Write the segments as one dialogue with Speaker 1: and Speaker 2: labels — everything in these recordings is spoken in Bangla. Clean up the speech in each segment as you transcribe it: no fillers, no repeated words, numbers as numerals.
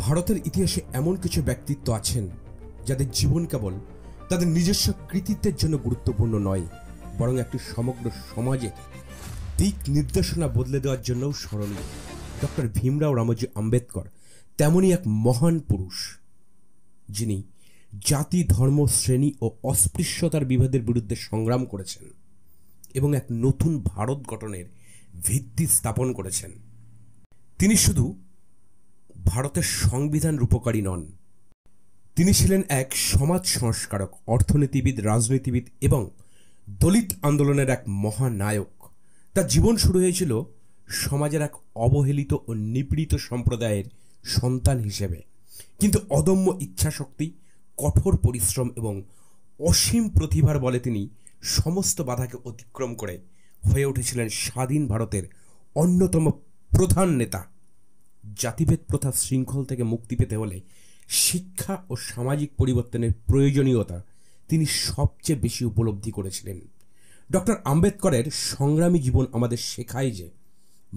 Speaker 1: ভারতের ইতিহাসে এমন কিছু ব্যক্তিত্ব আছেন যাদের জীবন কেবল তাদের নিজস্ব কৃতিত্বের জন্য গুরুত্বপূর্ণ নয়, বরং একটি সমগ্র সমাজের দিক নির্দেশনা বদলে দেওয়ার জন্যও স্মরণীয়। ডক্টর ভীমরাও রামজি আম্বেদকর তেমনই এক মহান পুরুষ, যিনি জাতি, ধর্ম, শ্রেণী ও অস্পৃশ্যতার বিভেদের বিরুদ্ধে সংগ্রাম করেছেন এবং এক নতুন ভারত গঠনের ভিত্তি স্থাপন করেছেন। তিনি শুধু ভারতের সংবিধান রূপকারী নন, তিনি ছিলেন এক সমাজ সংস্কারক, অর্থনীতিবিদ, রাজনীতিবিদ এবং দলিত আন্দোলনের এক মহানায়ক। তার জীবন শুরু হয়েছিল সমাজের এক অবহেলিত ও নিপীড়িত সম্প্রদায়ের সন্তান হিসেবে, কিন্তু অদম্য ইচ্ছাশক্তি, কঠোর পরিশ্রম এবং অসীম প্রতিভার বলে তিনি সমস্ত বাধাকে অতিক্রম করে হয়ে উঠেছিলেন স্বাধীন ভারতের অন্যতম প্রধান নেতা। জাতিভেদ প্রথা শৃঙ্খল থেকে মুক্তি পেতে হলে শিক্ষা ও সামাজিক পরিবর্তনের প্রয়োজনীয়তা তিনি সবচেয়ে বেশি উপলব্ধি করেছিলেন। ডক্টর আম্বেদকরের সংগ্রামী জীবন আমাদের শেখায় যে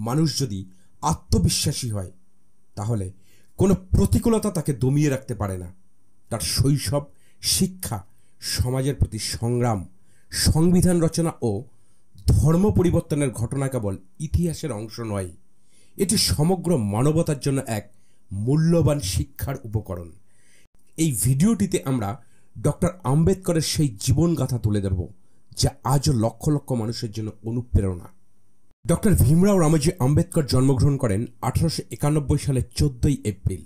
Speaker 1: মানুষ যদি আত্মবিশ্বাসী হয় তাহলে কোনো প্রতিকূলতা তাকে দমিয়ে রাখতে পারে না। তার শৈশব, শিক্ষা, সমাজের প্রতি সংগ্রাম, সংবিধান রচনা ও ধর্ম পরিবর্তনের ঘটনা কেবল ইতিহাসের অংশ নয়, এটি সমগ্র মানবতার জন্য এক মূল্যবান শিক্ষার উপকরণ। এই ভিডিওটিতে আমরা ডক্টর আম্বেদকরের সেই জীবনগাথা তুলে ধরব যা আজও লক্ষ লক্ষ মানুষের জন্য অনুপ্রেরণা। ডক্টর ভীমরাও রামজি আম্বেদকর জন্মগ্রহণ করেন 1891 সালের 14 এপ্রিল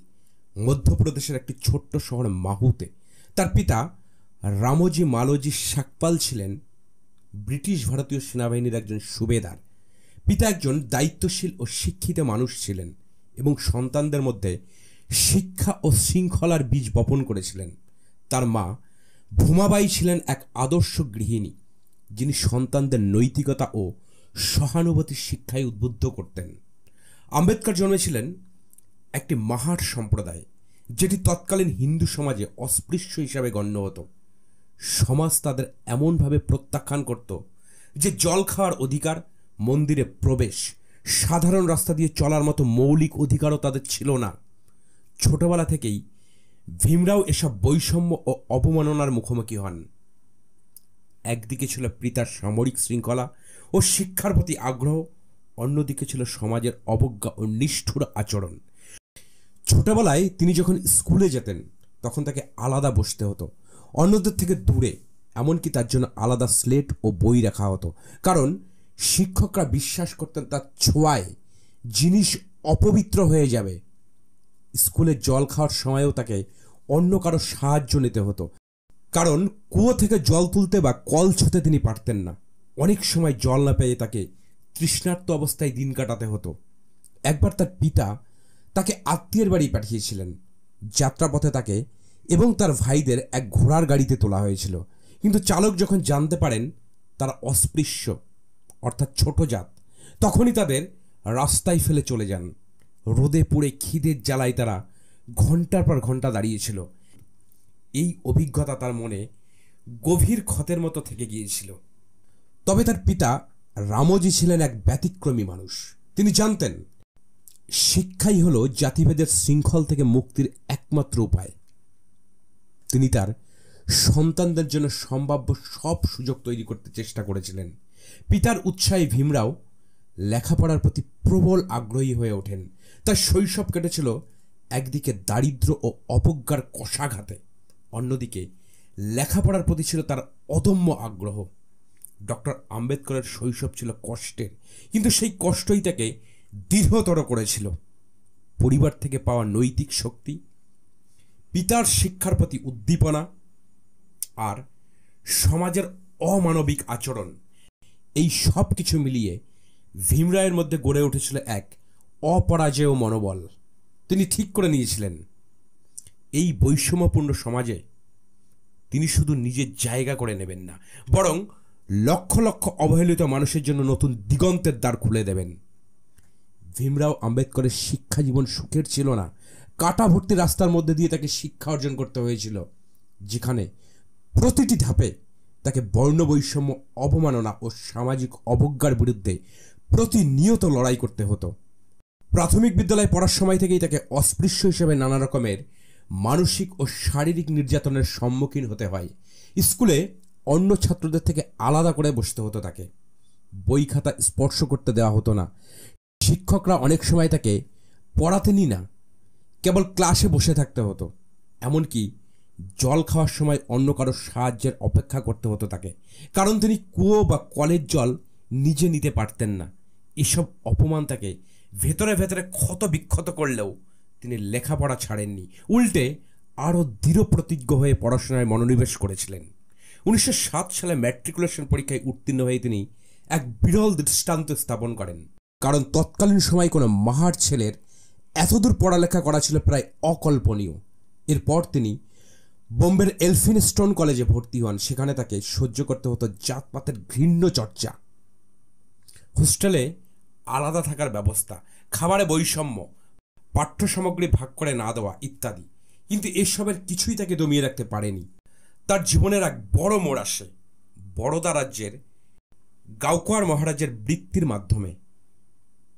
Speaker 1: মধ্যপ্রদেশের একটি ছোট্ট শহর মাহুতে। তার পিতা রামজি মালোজি সাকপাল ছিলেন ব্রিটিশ ভারতীয় সেনাবাহিনীর একজন সুবেদার। পিতা একজন দায়িত্বশীল ও শিক্ষিত মানুষ ছিলেন এবং সন্তানদের মধ্যে শিক্ষা ও শৃঙ্খলার বীজ বপন করেছিলেন। তার মা ভূমাবাই ছিলেন এক আদর্শ গৃহিণী, যিনি সন্তানদের নৈতিকতা ও সহানুভূতির শিক্ষায় উদ্বুদ্ধ করতেন। আম্বেদকর জন্মেছিলেন একটি মাহার সম্প্রদায়, যেটি তৎকালীন হিন্দু সমাজে অস্পৃশ্য হিসাবে গণ্য হতো। সমাজ তাদের এমনভাবে প্রত্যাখ্যান করত যে জল খাওয়ার অধিকার, মন্দিরে প্রবেশ, সাধারণ রাস্তা দিয়ে চলার মতো মৌলিক অধিকারও তাদের ছিল না। ছোটবেলা থেকেই ভীমরাও এসব বৈষম্য ও অবমাননার মুখোমুখি হন। একদিকে ছিল পিতার সামরিক শৃঙ্খলা ও শিক্ষার প্রতি আগ্রহ, অন্যদিকে ছিল সমাজের অবজ্ঞা ও নিষ্ঠুর আচরণ। ছোটবেলায় তিনি যখন স্কুলে যেতেন তখন তাকে আলাদা বসতে হতো, অন্যদের থেকে দূরে, এমনকি তার জন্য আলাদা স্লেট ও বই রাখা হতো, কারণ শিক্ষকরা বিশ্বাস করতেন তার ছোঁয়ায় জিনিস অপবিত্র হয়ে যাবে। স্কুলে জল খাওয়ার সময়ও তাকে অন্য কারো সাহায্য নিতে হতো, কারণ কুয়ো থেকে জল তুলতে বা কল ছুঁতে তিনি পারতেন না। অনেক সময় জল না পেয়ে তাকে তৃষ্ণার্ত অবস্থায় দিন কাটাতে হতো। একবার তার পিতা তাকে আত্মীয়ের বাড়ি পাঠিয়েছিলেন। যাত্রাপথে তাকে এবং তার ভাইদের এক ঘোড়ার গাড়িতে তোলা হয়েছিল, কিন্তু চালক যখন জানতে পারেন তারা অস্পৃশ্য অর্থাৎ ছোট জাত, তখনই তাদের রাস্তায় ফেলে চলে যান। রোদে পুড়ে খিদের জ্বালায় তারা ঘন্টার পর ঘন্টা দাঁড়িয়েছিল। এই অভিজ্ঞতা তার মনে গভীর ক্ষতের মতো থেকে গিয়েছিল। তবে তার পিতা রামজি ছিলেন এক ব্যতিক্রমী মানুষ। তিনি জানতেন শিক্ষাই হলো জাতিভেদের শৃঙ্খল থেকে মুক্তির একমাত্র উপায়। তিনি তার সন্তানদের জন্য সম্ভাব্য সব সুযোগ তৈরি করতে চেষ্টা করেছিলেন। পিতার উৎসাহে ভীমরাও লেখাপড়ার প্রতি প্রবল আগ্রহী হয়ে ওঠেন। তার শৈশব কেটেছিল একদিকে দারিদ্র ও অবজ্ঞার কষাঘাতে, অন্যদিকে লেখাপড়ার প্রতি ছিল তার অদম্য আগ্রহ। ডক্টর আম্বেদকরের শৈশব ছিল কষ্টের, কিন্তু সেই কষ্টই তাকে দৃঢ়তর করেছিল। পরিবার থেকে পাওয়া নৈতিক শক্তি, পিতার শিক্ষার প্রতি উদ্দীপনা আর সমাজের অমানবিক আচরণ, এই সব কিছু মিলিয়ে ভীমরাওয়ের মধ্যে গড়ে উঠেছিল এক অপরাজেয় মনোবল। তিনি ঠিক করে নিয়েছিলেন এই বৈষম্যপূর্ণ সমাজে তিনি শুধু নিজের জায়গা করে নেবেন না, বরং লক্ষ লক্ষ অবহেলিত মানুষের জন্য নতুন দিগন্তের দ্বার খুলে দেবেন। ভীমরাও আম্বেদকরের শিক্ষা জীবন সুখের ছিল না। কাটা ভর্তি রাস্তার মধ্যে দিয়ে তাকে শিক্ষা অর্জন করতে হয়েছিল, যেখানে প্রতিটি ধাপে তাকে বর্ণ বৈষম্য, অবমাননা ও সামাজিক অবজ্ঞার বিরুদ্ধে প্রতিনিয়ত লড়াই করতে হতো। প্রাথমিক বিদ্যালয়ে পড়ার সময় থেকেই তাকে অস্পৃশ্য হিসেবে নানা রকমের মানসিক ও শারীরিক নির্যাতনের সম্মুখীন হতে হয়। স্কুলে অন্য ছাত্রদের থেকে আলাদা করে বসতে হতো তাকে, বই খাতা স্পর্শ করতে দেওয়া হতো না। শিক্ষকরা অনেক সময় তাকে পড়াতেনই না, কেবল ক্লাসে বসে থাকতে হতো। এমনকি জল খাওয়ার সময় অন্য কারো সাহায্যের অপেক্ষা করতে হতো তাকে, কারণ তিনি কুয়ো বা কলের জল নিজে নিতে পারতেন না। এসব অপমান তাকে ভেতরে ভেতরে ক্ষত বিক্ষত করলেও তিনি লেখাপড়া ছাড়েননি, উল্টে আরও দৃঢ় প্রতিজ্ঞ হয়ে পড়াশোনায় মনোনিবেশ করেছিলেন। 1907 সালে ম্যাট্রিকুলেশন পরীক্ষায় উত্তীর্ণ হয়ে তিনি এক বিরল দৃষ্টান্ত স্থাপন করেন, কারণ তৎকালীন সময় কোনো মাহার ছেলের এতদূর পড়ালেখা করা ছিল প্রায় অকল্পনীয়। এরপর তিনি বোম্বের এলফিনস্টোন কলেজে ভর্তি হন। সেখানে তাকে সহ্য করতে হতো জাতপাতের ঘৃণ্য চর্চা, হোস্টেলে আলাদা থাকার ব্যবস্থা, খাবারে বৈষম্য, পাঠ্য সামগ্রী ভাগ করে না দেওয়া ইত্যাদি। কিন্তু এসবের কিছুই তাকে দমিয়ে রাখতে পারেনি। তার জীবনের এক বড় মোড় আসে বরোদা রাজ্যের গাওকোয়াড় মহারাজের বৃত্তির মাধ্যমে।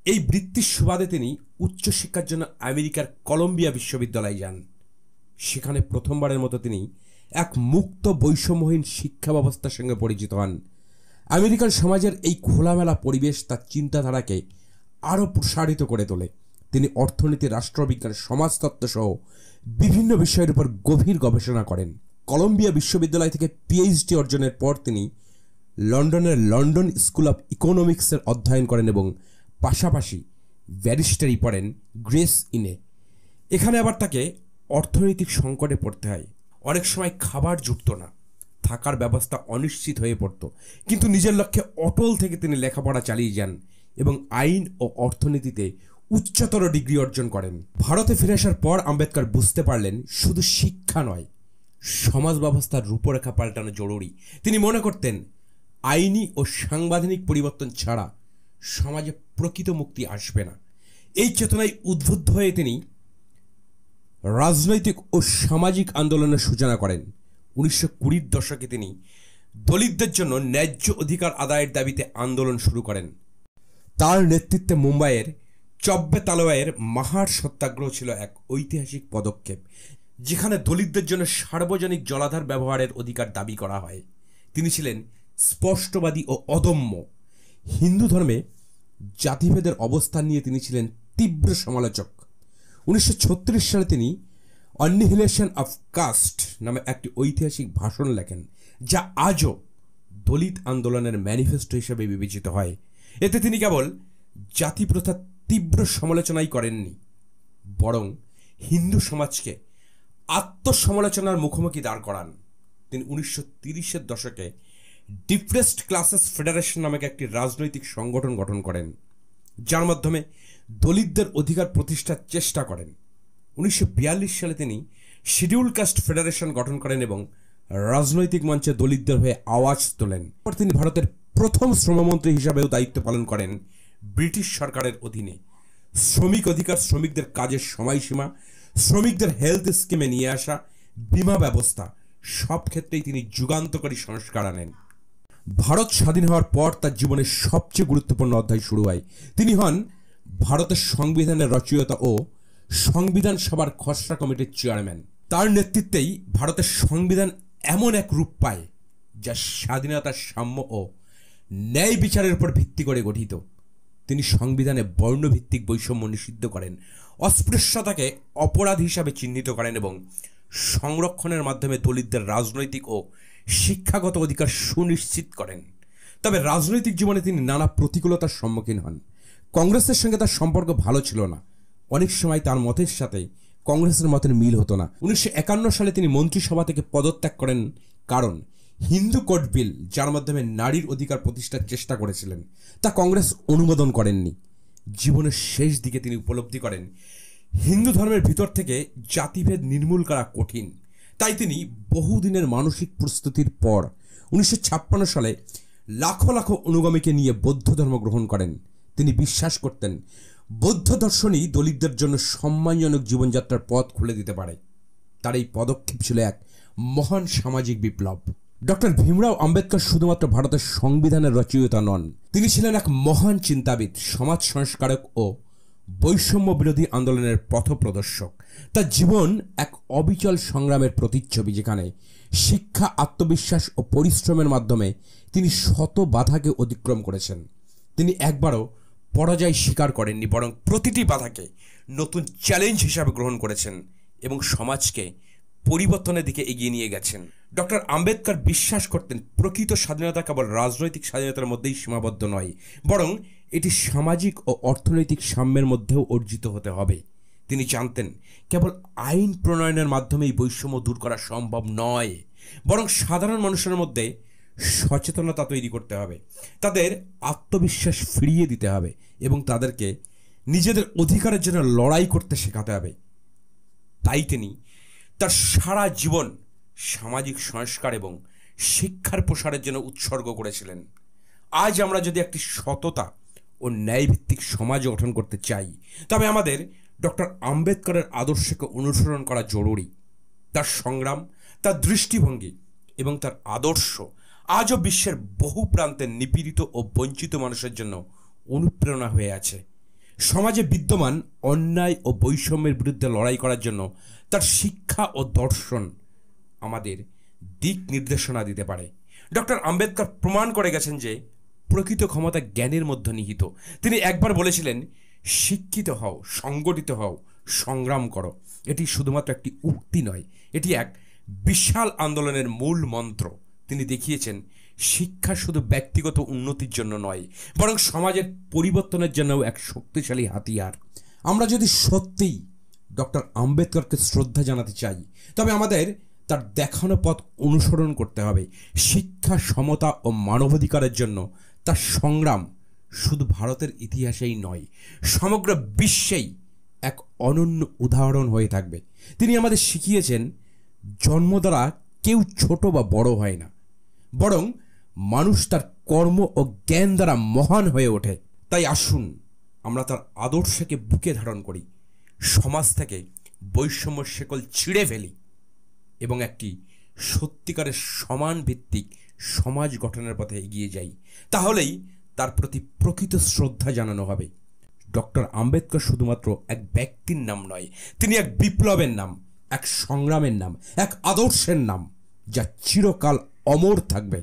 Speaker 1: এই বৃত্তির সুবাদে তিনি উচ্চশিক্ষার জন্য আমেরিকার কলম্বিয়া বিশ্ববিদ্যালয়ে যান। সেখানে প্রথমবারের মতো তিনি এক মুক্ত বৈষম্যহীন শিক্ষা ব্যবস্থার সঙ্গে পরিচিত হন। আমেরিকান সমাজের এই খোলামেলা পরিবেশ তার চিন্তাধারাকে আরও প্রসারিত করে তোলে। তিনি অর্থনীতি, রাষ্ট্রবিজ্ঞান, সমাজতত্ত্ব সহ বিভিন্ন বিষয়ের উপর গভীর গবেষণা করেন। কলম্বিয়া বিশ্ববিদ্যালয় থেকে পিএইচডি অর্জনের পর তিনি লন্ডনের লন্ডন স্কুল অফ ইকোনমিক্সের অধ্যয়ন করেন এবং পাশাপাশি ব্যারিস্টারি পড়েন গ্রেস ইনে। এখানে আবার তাকে অর্থনৈতিক সংকটে পড়তে হয়। অনেক সময় খাবার জুটত না, থাকার ব্যবস্থা অনিশ্চিত হয়ে পড়ত, কিন্তু নিজের লক্ষ্যে অটল থেকে তিনি লেখাপড়া চালিয়ে যান এবং আইন ও অর্থনীতিতে উচ্চতর ডিগ্রি অর্জন করেন। ভারতে ফিরে আসার পর আম্বেদকর বুঝতে পারলেন শুধু শিক্ষা নয়, সমাজ ব্যবস্থার রূপরেখা পাল্টানো জরুরি। তিনি মনে করতেন আইনি ও সাংবিধানিক পরিবর্তন ছাড়া সমাজে প্রকৃত মুক্তি আসবে না। এই চেতনায় উদ্বুদ্ধ হয়ে তিনি রাজনৈতিক ও সামাজিক আন্দোলনের সূচনা করেন। 1920-র দশকে তিনি দলিতদের জন্য ন্যায্য অধিকার আদায়ের দাবিতে আন্দোলন শুরু করেন। তার নেতৃত্বে মুম্বাইয়ের চব্বে তালওয়ায়ের মাহার সত্যাগ্রহ ছিল এক ঐতিহাসিক পদক্ষেপ, যেখানে দলিতদের জন্য সার্বজনিক জলাধার ব্যবহারের অধিকার দাবি করা হয়। তিনি ছিলেন স্পষ্টবাদী ও অদম্য। হিন্দু ধর্মে জাতিভেদের অবস্থান নিয়ে তিনি ছিলেন তীব্র সমালোচক। 1936 সালে তিনি অ্যানিহিলেশন অফ কাস্ট নামে একটি ঐতিহাসিক ভাষণ লেখেন, যা আজও দলিত আন্দোলনের ম্যানিফেস্টো হিসেবে বিবেচিত হয়। এতে তিনি কেবল জাতিপ্রথার তীব্র সমালোচনাই করেননি, বরং হিন্দু সমাজকে আত্মসমালোচনার মুখোমুখি দাঁড় করান। তিনি 1930-এর দশকে ডিপ্রেসড ক্লাসেস ফেডারেশন নামক একটি রাজনৈতিক সংগঠন গঠন করেন, যার মাধ্যমে দলিতদের অধিকার প্রতিষ্ঠার চেষ্টা করেন। 1942 সালে তিনি শিডিউল কাস্ট ফেডারেশন গঠন করেন এবং রাজনৈতিক মঞ্চে দলিতদের হয়ে আওয়াজ তোলেন। পর তিনি ভারতের প্রথম শ্রমমন্ত্রী হিসাবেও দায়িত্ব পালন করেন ব্রিটিশ সরকারের অধীনে। শ্রমিক অধিকার, শ্রমিকদের কাজের সময়সীমা, শ্রমিকদের হেলথ স্কিমে নিয়ে আসা বীমা ব্যবস্থা, সব ক্ষেত্রেই তিনি যুগান্তকারী সংস্কার আনেন। ভারত স্বাধীন হওয়ার পর তার জীবনের সবচেয়ে গুরুত্বপূর্ণ অধ্যায় শুরু হয়। তিনি হন ভারতের সংবিধানের রচয়িতা ও সংবিধান সভার খসড়া কমিটির চেয়ারম্যান। তার নেতৃত্বেই ভারতের সংবিধান এমন এক রূপ পায় যা স্বাধীনতা, সাম্য ও ন্যায় বিচারের উপর ভিত্তি করে গঠিত। তিনি সংবিধানে বর্ণভিত্তিক বৈষম্য নিষিদ্ধ করেন, অস্পৃশ্যতাকে অপরাধ হিসাবে চিহ্নিত করেন এবং সংরক্ষণের মাধ্যমে দলিতদের রাজনৈতিক ও শিক্ষাগত অধিকার সুনিশ্চিত করেন। তবে রাজনৈতিক জীবনে তিনি নানা প্রতিকূলতার সম্মুখীন হন। কংগ্রেসের সঙ্গে তার সম্পর্ক ভালো ছিল না। অনেক সময় তার মতের সাথে কংগ্রেসের মতের মিল হতো না। 1951 সালে তিনি মন্ত্রিসভা থেকে পদত্যাগ করেন, কারণ হিন্দু কোড বিল, যার মাধ্যমে নারীর অধিকার প্রতিষ্ঠার চেষ্টা করেছিলেন, তা কংগ্রেস অনুমোদন করেননি। জীবনের শেষ দিকে তিনি উপলব্ধি করেন হিন্দু ধর্মের ভিতর থেকে জাতিভেদ নির্মূল করা কঠিন। তাই তিনি বহুদিনের মানসিক প্রস্তুতির পর 1956 সালে লাখো লাখো অনুগামীকে নিয়ে বৌদ্ধ ধর্ম গ্রহণ করেন। তিনি বিশ্বাস করতেন বৌদ্ধ দর্শনই দলিতদের জন্য সম্মানজনক জীবনযাত্রার পথ খুলে দিতে পারে। তার এই পদক্ষেপ ছিল এক মহান সামাজিক বিপ্লব। ডক্টর ভীমরাও আম্বেদকর শুধুমাত্র ভারতের সংবিধানের রচয়িতা নন, তিনি ছিলেন এক মহান চিন্তাবিদ, সমাজ সংস্কারক ও বৈষম্য বিরোধী আন্দোলনের পথপ্রদর্শক। তার জীবন এক অবিচল সংগ্রামের প্রতিচ্ছবি, যেখানে শিক্ষা, আত্মবিশ্বাস ও পরিশ্রমের মাধ্যমে তিনি শত বাধাকে অতিক্রম করেছেন। তিনি একবারও পরাজয় স্বীকার করেননি, বরং প্রতিটি বাধাকে নতুন চ্যালেঞ্জ হিসাবে গ্রহণ করেছেন এবং সমাজকে পরিবর্তনের দিকে এগিয়ে নিয়ে গেছেন। ডক্টর আম্বেদকর বিশ্বাস করতেন প্রকৃত স্বাধীনতা কেবল রাজনৈতিক স্বাধীনতার মধ্যেই সীমাবদ্ধ নয়, বরং এটি সামাজিক ও অর্থনৈতিক সাম্যের মধ্যেও অর্জিত হতে হবে। তিনি জানতেন কেবল আইন প্রণয়নের মাধ্যমেই বৈষম্য দূর করা সম্ভব নয়, বরং সাধারণ মানুষের মধ্যে সচেতনতা তৈরি করতে হবে, তাদের আত্মবিশ্বাস ফিরিয়ে দিতে হবে এবং তাদেরকে নিজেদের অধিকারের জন্য লড়াই করতে শেখাতে হবে। তাই তিনি তার সারা জীবন সামাজিক সংস্কার এবং শিক্ষার প্রসারের জন্য উৎসর্গ করেছিলেন। আজ আমরা যদি একটি সততা ও ন্যায়ভিত্তিক সমাজ গঠন করতে চাই, তবে আমাদের ডক্টর আম্বেদকরের আদর্শকে অনুসরণ করা জরুরি। তার সংগ্রাম, তার দৃষ্টিভঙ্গি এবং তার আদর্শ আজও বিশ্বের বহু প্রান্তে নিপীড়িত ও বঞ্চিত মানুষের জন্য অনুপ্রেরণা হয়ে আছে। সমাজে বিদ্যমান অন্যায় ও বৈষম্যের বিরুদ্ধে লড়াই করার জন্য তার শিক্ষা ও দর্শন আমাদের দিক নির্দেশনা দিতে পারে। ডক্টর আম্বেদকর প্রমাণ করে গেছেন যে প্রকৃত ক্ষমতা জ্ঞানের মধ্যে নিহিত। তিনি একবার বলেছিলেন, শিক্ষিত হও, সংগঠিত হও, সংগ্রাম করো। এটি শুধুমাত্র একটি উক্তি নয়, এটি এক বিশাল আন্দোলনের মূল মন্ত্র। তিনি দেখিয়েছেন শিক্ষা শুধু ব্যক্তিগত উন্নতির জন্য নয়, বরং সমাজের পরিবর্তনের জন্যও এক শক্তিশালী হাতিয়ার। আমরা যদি সত্যিই ডক্টর আম্বেদকরকে শ্রদ্ধা জানাতে চাই, তবে আমাদের তার দেখানো পথ অনুসরণ করতে হবে। শিক্ষা, সমতা ও মানবাধিকারের জন্য তার সংগ্রাম শুধু ভারতের ইতিহাসেই নয়, সমগ্র বিশ্বেই এক অনন্য উদাহরণ হয়ে থাকবে। তিনি আমাদের শিখিয়েছেন জন্ম দ্বারা কেউ ছোট বা বড় হয় না, বরং মানুষ তার কর্ম ও জ্ঞান দ্বারা মহান হয়ে ওঠে। তাই আসুন আমরা তার আদর্শকে বুকে ধারণ করি, সমাজ থেকে বৈষম্য শেকল ছিঁড়ে ফেলি এবং একটি সত্যিকারের সমান ভিত্তিক সমাজ গঠনের পথে এগিয়ে যাই। তাহলেই তার প্রতি প্রকৃত শ্রদ্ধা জানানো হবে। ডক্টর আম্বেদকর শুধুমাত্র এক ব্যক্তির নাম নয়, তিনি এক বিপ্লবের নাম, এক সংগ্রামের নাম, এক আদর্শের নাম, যা চিরকাল অমর থাকবে।